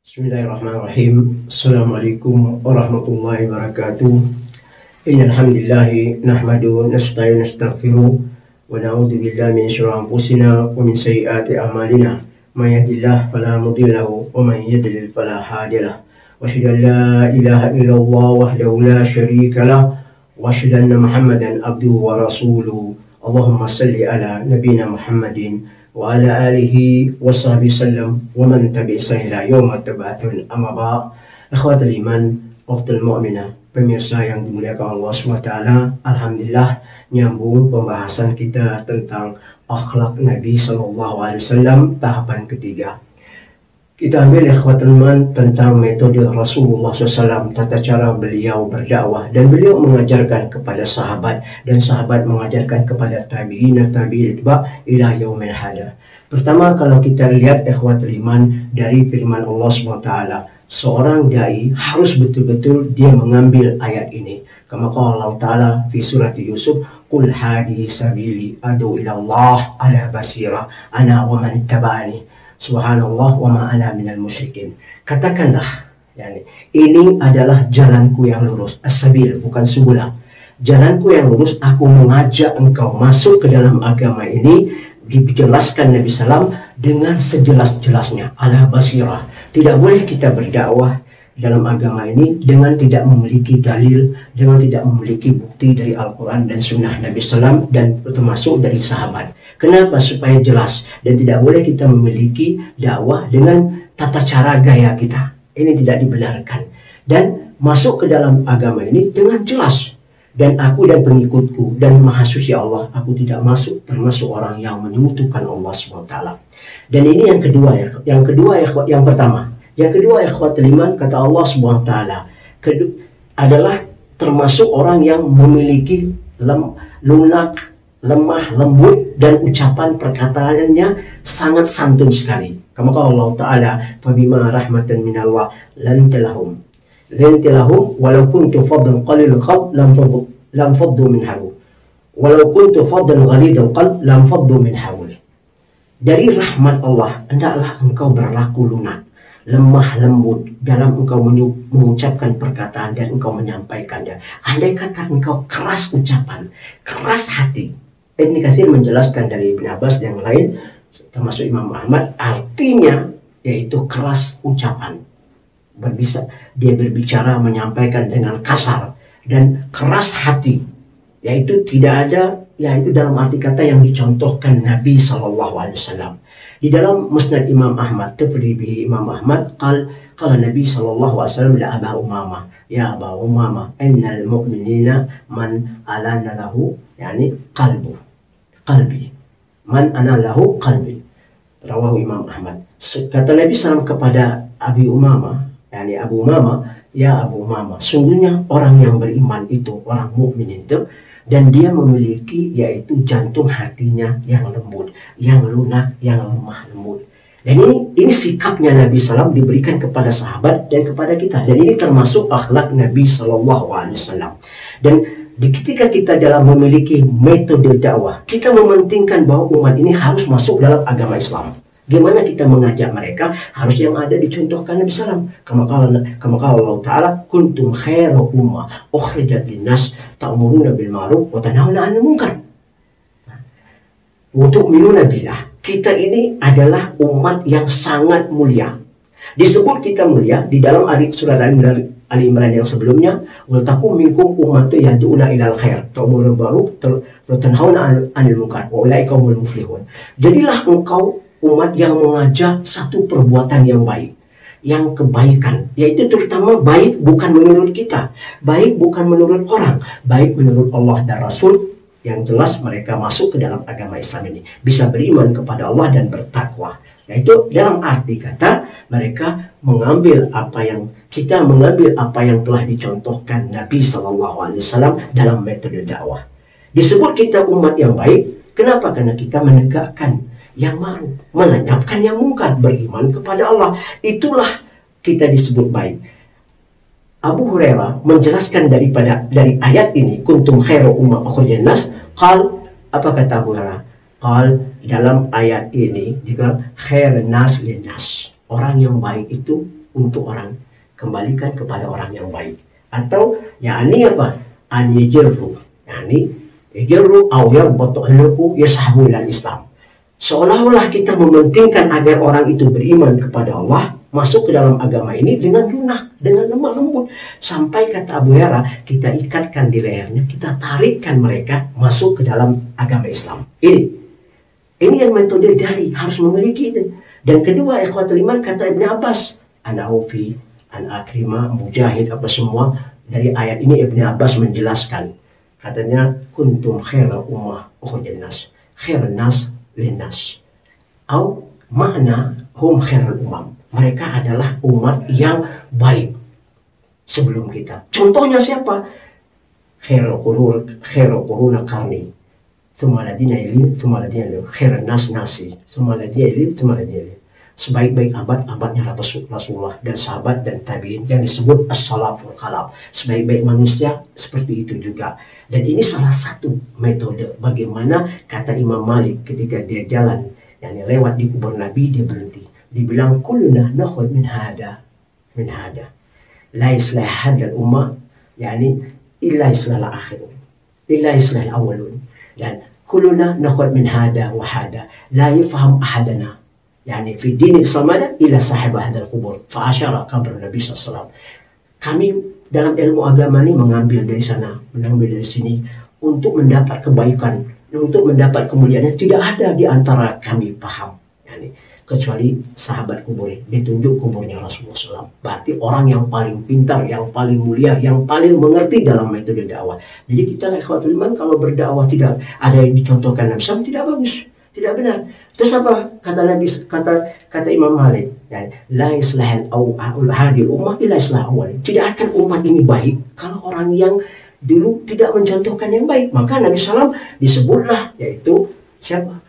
Bismillahirrahmanirrahim. Assalamualaikum warahmatullahi wabarakatuh. Innal hamdalillah nahmaduhu nasta'inu nastaghfiruh wa na'udzu billahi min shururi anfusina wa min sayyiati a'malina. May yahdihillahu fala mudilla lahu wa may yudlil fala hadiya lahu. Wa asyhadu an la ilaha illallah wahdahu la syarika lahu wa asyhadu anna Muhammadan abduhu wa rasuluhu. Allahumma shalli ala nabiyyina Muhammadin wa ala alihi wa sahbihi sallam wa man tabi'isa ila yaumil tab'atsun amma ba'. Ikhwatul iman, ukhtul mu'minah, pemirsa yang dimuliakan Allah SWT. Alhamdulillah, nyambung pembahasan kita tentang akhlak Nabi SAW tahapan ketiga. Kita ambil ikhwatul iman tentang metode Rasulullah SAW, tata cara beliau berdakwah, dan beliau mengajarkan kepada sahabat, dan sahabat mengajarkan kepada tabi'in ila yaumil hada. Pertama, kalau kita lihat ikhwatul iman dari firman Allah SWT, seorang dai harus betul-betul dia mengambil ayat ini. Kama qala Allah Ta'ala fi surat Yusuf, qul hadi sabili adu ila Allah ala basira ana wa man ittaba'ani. Subhanallah wa ma'ana minal musyrikin. Katakanlah, ini adalah jalanku yang lurus. As-sabil, bukan subulah. Jalanku yang lurus, aku mengajak engkau masuk ke dalam agama ini. Dijelaskan Nabi SAW dengan sejelas-jelasnya. Ala basirah. Tidak boleh kita berdakwah dalam agama ini dengan tidak memiliki dalil, dengan tidak memiliki bukti dari Al-Quran dan Sunnah Nabi SAW dan termasuk dari sahabat. Kenapa? Supaya jelas. Dan tidak boleh kita memiliki dakwah dengan tata cara gaya kita. Ini tidak dibenarkan. Dan masuk ke dalam agama ini dengan jelas. Dan aku dan pengikutku dan Maha Suci Allah, aku tidak masuk termasuk orang yang menyekutukan Allah SWT. Dan ini yang kedua ya. Yang pertama. Yang kedua, ikhwatul iman, kata Allah SWT, adalah termasuk orang yang memiliki lunak, lemah, lembut, dan ucapan perkataannya sangat santun sekali. Kama qala Allah Ta'ala, fabima rahmatan minallah lantilahum walau kuntu faddan qalil qalb lam faddu min hawl walau kuntu faddan ghalidal qalb lam faddu min hawl. Dari rahmat Allah, hendaklah engkau berlaku lunak, lemah lembut dalam engkau mengucapkan perkataan dan engkau menyampaikannya. Andai kata engkau keras ucapan, keras hati. Ibn Katsir menjelaskan dari Ibn Abbas yang lain, termasuk Imam Ahmad, artinya yaitu keras ucapan. Dia berbicara menyampaikan dengan kasar dan keras hati. Yaitu tidak ada, yaitu dalam arti kata yang dicontohkan Nabi SAW. Di dalam Musnad Imam Ahmad, terpilih Imam Ahmad, kalau Nabi SAW la Aba Umamah, ya Aba Umamah, innal mu'minina man alana lahu, qalbi, man ana lahu qalbi. Rawahu Imam Ahmad. Kata Nabi SAW kepada Abi Umamah, Abu Umamah, ya Abu Umamah, sungguhnya orang yang beriman itu, orang mukmin itu, dan dia memiliki yaitu jantung hatinya yang lembut, yang lunak, yang lemah lembut. Dan ini sikapnya Nabi SAW diberikan kepada sahabat dan kepada kita. Dan ini termasuk akhlak Nabi SAW. Dan ketika kita dalam memiliki metode dakwah, kita mementingkan bahwa umat ini harus masuk dalam agama Islam. Gimana kita mengajak mereka? Harus yang ada dicontohkan Nabi SAW. Kama qala Allah Ta'ala, kuntum khairu ummah ukhrijat linnas ta'muruna bil ma'ruf wa tanhauna 'anil munkar. Wa tu'minuna billah. Kita ini adalah umat yang sangat mulia. Disebut kita mulia di dalam surat Ali Imran yang sebelumnya, wa takum minkum ummatun yad'una ilal khair ta'muruna bil ma'ruf wa tanhauna 'anil munkar wa ulaika humul muflihun. Jadilah engkau umat yang mengajak satu perbuatan yang baik, yang kebaikan, yaitu terutama baik bukan menurut kita, baik bukan menurut orang, baik menurut Allah dan Rasul. Yang jelas mereka masuk ke dalam agama Islam ini, bisa beriman kepada Allah dan bertakwa, yaitu dalam arti kata mereka mengambil apa yang telah dicontohkan Nabi SAW dalam metode dakwah. Disebut kita umat yang baik, kenapa? Karena kita menegakkan yang ma'ruf, melenyapkan yang mungkar, beriman kepada Allah. Itulah kita disebut baik. Abu Hurairah menjelaskan dari ayat ini, kuntum khairu ummah ukhrijat linnas, apa kata Abu Hurairah? Dalam ayat ini dikatakan khairun nas linnas. Orang yang baik itu untuk orang, kembalikan kepada orang yang baik. Atau yakni apa? An yajru, yakni yajru aw yarbatu ahluku yashabu ilal Islam. Seolah-olah kita mementingkan agar orang itu beriman kepada Allah, masuk ke dalam agama ini dengan lunak, dengan lemah lembut. Sampai kata Abu Hurairah, kita ikatkan di lehernya, kita tarikkan mereka masuk ke dalam agama Islam. Ini yang metode dai harus memiliki itu. Dan kedua, ikhwatul iman, kata Ibn Abbas, An-Aufi, An-Akrimah, Mujahid, apa semua, dari ayat ini Ibn Abbas menjelaskan. Katanya, kuntum khaira ummah ukhrijat nas. Khairan nas linnas. Au makna hum khairul umam. Mereka adalah umat yang baik sebelum kita. Contohnya siapa? Khairul quruna qarni. Tsumma ladina yali, tsumma ladina yali. Khairun nas nasi. Tsumma ladina yali, tsumma ladina yali. Sebaik-baik abad-abadnya Rasulullah dan sahabat dan tabi'in yang disebut as-salaful khalaf. Sebaik-baik manusia seperti itu juga. Dan ini salah satu metode bagaimana kata Imam Malik ketika dia jalan, yang lewat di kubur Nabi, dia berhenti. Dibilang kulluna nakhud min hada. La islah hadal ummah, yani illa islah al-akhirun. Illa islah al-awwalun. Dan kulluna nakhud min hada wa hada. La yafham ahadana. Yani fi dinik samada ila sahib hadal kubur. Fa'asyara kabr Nabi SAW. Kami dalam ilmu agama ini mengambil dari sana, mengambil dari sini untuk mendapat kebaikan, untuk mendapat kemuliaan. Tidak ada di antara kami paham, yani, kecuali sahabat kubur. Ditunjuk kuburnya Rasulullah SAW. Berarti orang yang paling pintar, yang paling mulia, yang paling mengerti dalam metode dakwah. Jadi kita ikhwatul iman kalau berdakwah tidak ada yang dicontohkan Nabi SAW, tidak bagus. Tidak benar. Terus apa kata Nabi, kata Imam Malik, la islahal hadil ummah illa islah awal. Tidak akan umat ini baik kalau orang yang dulu tidak mencontohkan yang baik. Maka Nabi SAW disebutlah, yaitu siapa?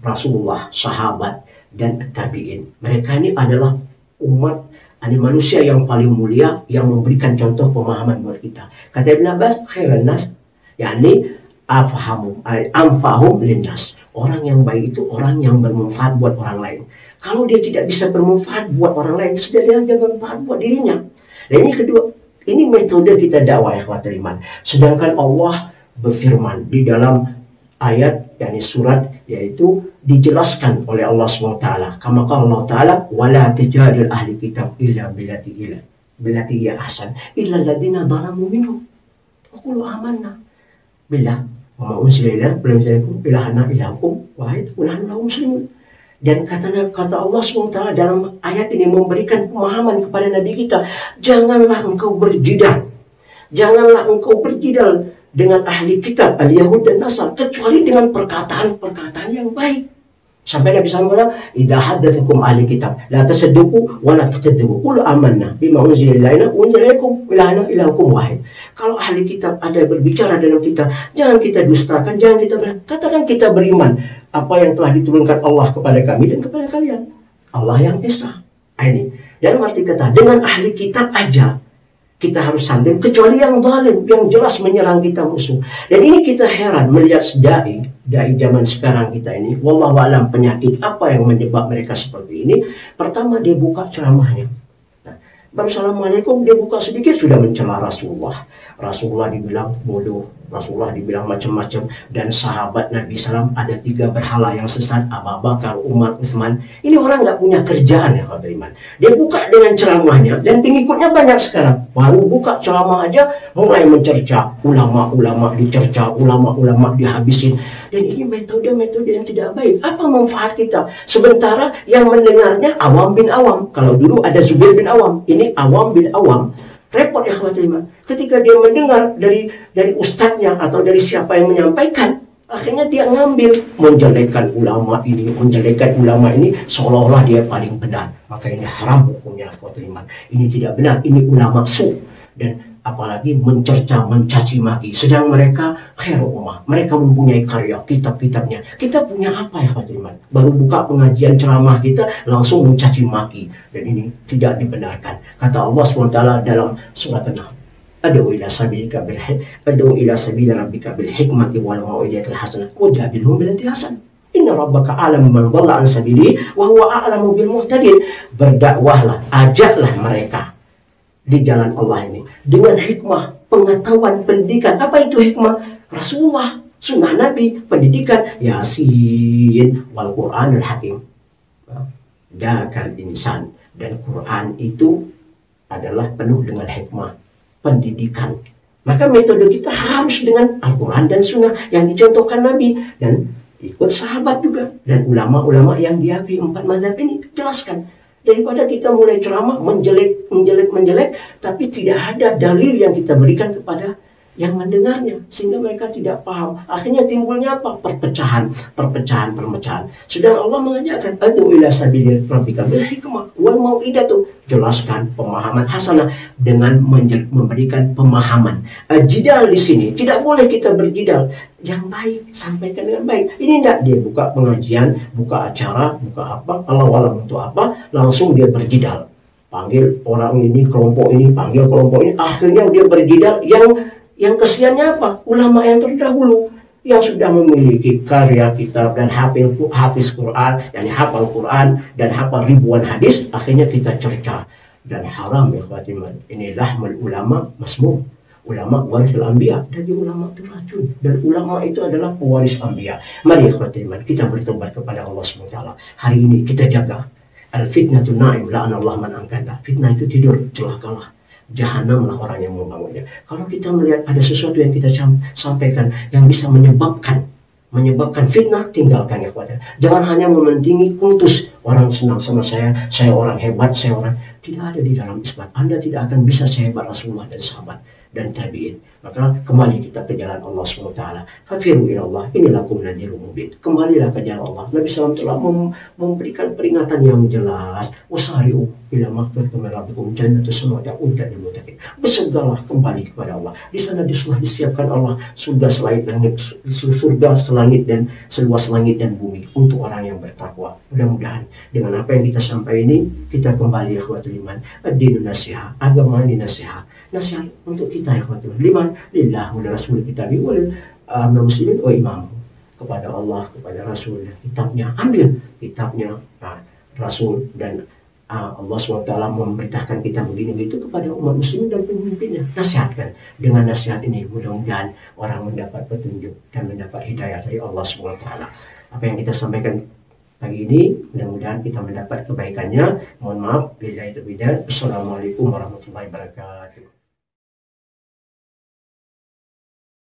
Rasulullah, sahabat dan tabi'in. Mereka ini adalah umat, ini manusia yang paling mulia yang memberikan contoh pemahaman buat kita. Kata Ibn Abbas, khairan nas, yakni anfahum linnas. Orang yang baik itu orang yang bermanfaat buat orang lain. Kalau dia tidak bisa bermanfaat buat orang lain, sudah dia jangan bermanfaat buat dirinya. Dan ini kedua, ini metode kita dakwah ikhwatul iman. Sedangkan Allah berfirman di dalam ayat, yakni surat, yaitu dijelaskan oleh Allah SWT. Kama qala Allah Ta'ala, wala tajadil ahli kitab illa billati hiya ahsan illa alladziina zalamu minhum. Qulu amanna billah wa ma unzila ilaina ilahukum wahid wa nahnu lahu muslimun. Dan kata Allah SWT dalam ayat ini memberikan pemahaman kepada Nabi kita, janganlah engkau berjidal dengan ahli kitab, al-Yahud dan Nasar, kecuali dengan perkataan-perkataan yang baik. Sampai Nabi SAW bilang, idza haddatsakum ahli kitab la tasadduqu wa la takdzibu qul amanna bima unzila ilaina wa unzila ilaikum ilahana ilahukum wahid. Kalau ahli kitab ada berbicara dalam kita, jangan kita dustakan, jangan kita katakan kita beriman apa yang telah diturunkan Allah kepada kami dan kepada kalian. Allah yang esa. Ini dalam arti kata, dengan ahli kitab aja kita harus santun, kecuali yang zalim, yang jelas menyerang kita musuh. Dan ini kita heran melihat dai zaman sekarang kita ini, wallahu alam penyakit apa yang menyebab mereka seperti ini. Pertama, dia buka ceramahnya. Baru assalamualaikum dia buka sedikit sudah mencela Rasulullah dibilang bodoh, Rasulullah dibilang macam-macam. Dan sahabat Nabi SAW ada 3 berhala yang sesat, Abu Bakar, Umar, Utsman. Ini orang nggak punya kerjaan ya kalau iman. Dia buka dengan ceramahnya dan pengikutnya banyak sekarang. Baru buka ceramah aja mulai mencerca ulama-ulama, dicerca ulama-ulama, dihabisin. Dan ini metode-metode yang tidak baik. Apa manfaat kita? Sementara yang mendengarnya awam bin awam. Kalau dulu ada Zubair bin Awam, ini awam bin awam. Repot ya ikhwatul iman. Ketika dia mendengar dari ustadznya atau dari siapa yang menyampaikan, akhirnya dia ngambil, menjelekan ulama ini, seolah-olah dia paling benar. Maka ini haram hukumnya ikhwatul iman. Ini tidak benar, ini ulama su. Dan apalagi mencerca, mencaci maki. Sedang mereka khairu ummah. Mereka mempunyai karya, kitab-kitabnya. Kita punya apa ya Fatimah? Baru buka pengajian ceramah kita langsung mencaci maki. Dan ini tidak dibenarkan. Kata Allah SWT dalam surat An-Nahl, Adu ila sabili rabbika bil hikmati wal mau'izatil hasanah wajadilhum billati hasan. Inna rabbaka a'lamu man dhalla an sabilihi wa huwa a'lamu bil muhtadin. Berdakwahlah, ajaklah mereka di jalan Allah ini dengan hikmah, pengetahuan, pendidikan. Apa itu hikmah? Rasulullah, sunnah Nabi, pendidikan, Yasin wal Qur'anul Hakim. Dakal insan, dan Quran itu adalah penuh dengan hikmah, pendidikan. Maka metode kita harus dengan Al-Quran dan Sunnah yang dicontohkan Nabi, dan ikut sahabat juga, dan ulama-ulama yang diakui 4 mazhab ini. Jelaskan, daripada kita mulai ceramah menjelek, tapi tidak ada dalil yang kita berikan kepada yang mendengarnya, sehingga mereka tidak paham. Akhirnya timbulnya apa? Perpecahan. Sedang Allah mengajarkan, adu ila sabili rabbika bil hikmah wal mau'idatu. Jelaskan pemahaman hasanah dengan memberikan pemahaman. Jidal di sini tidak boleh kita berjidal. Yang baik, sampaikan dengan baik. Ini tidak, dia buka pengajian, buka acara, buka apa, Allah untuk apa, langsung dia berjidal. Panggil orang ini, kelompok ini, panggil kelompok ini, akhirnya dia berjidal. Yang kesiannya apa? Ulama yang terdahulu yang sudah memiliki karya kitab dan hafiz Quran, yani hafal Quran dan hafal ribuan hadis, akhirnya kita cerca. Dan haram ya Fatimah. Inilah ulama masmum. Ulama warisul anbiya. Jadi ulama itu racun. Dan ulama itu adalah pewaris anbiya. Mari ya Fatimah, kita bertobat kepada Allah SWT. Hari ini kita jaga. Al-fitnatu na'im la'anallah man angkata. Fitnah itu tidur, celakalah. Jahanamlah orang yang membangunnya. Kalau kita melihat ada sesuatu yang kita sampaikan yang bisa menyebabkan fitnah, tinggalkan ya kuat. Jangan hanya mementingi kultus. Orang senang sama saya orang hebat, tidak ada di dalam Islam. Anda tidak akan bisa sehebat Rasulullah dan sahabat dan tabi'in. Maka kembali kita ke jalan Allah SWT. Fafiru ilallah, inilakum nadhirun mubin. Kembalilah ke jalan Allah. Nabi SAW telah memberikan peringatan yang jelas. Wasari'u ila maghfiratin min rabbikum jannatu samawati uiddat lil muttaqin. Bersegeralah kembali kepada Allah. Di sana telah disiapkan Allah surga selangit dan seluas langit dan bumi untuk orang yang bertakwa. Mudah-mudahan dengan apa yang kita sampaikan ini, kita kembali ya ikhwatul iman. Ad-dinu nasiha, agama ini nasihat untuk kita ya ikhwatul iman. Lillah wa rasul kita wal muslimin wa imam. Kepada Allah, kepada Rasul, kitabnya, ambil kitabnya, Rasul dan Allah SWT memberitakan kita begini begitu kepada umat muslim dan pemimpinnya. Nasihatkan. Dengan nasihat ini mudah-mudahan orang mendapat petunjuk dan mendapat hidayah dari Allah SWT. Apa yang kita sampaikan pagi ini, mudah-mudahan kita mendapat kebaikannya. Mohon maaf bila itu beda. Assalamualaikum warahmatullahi wabarakatuh.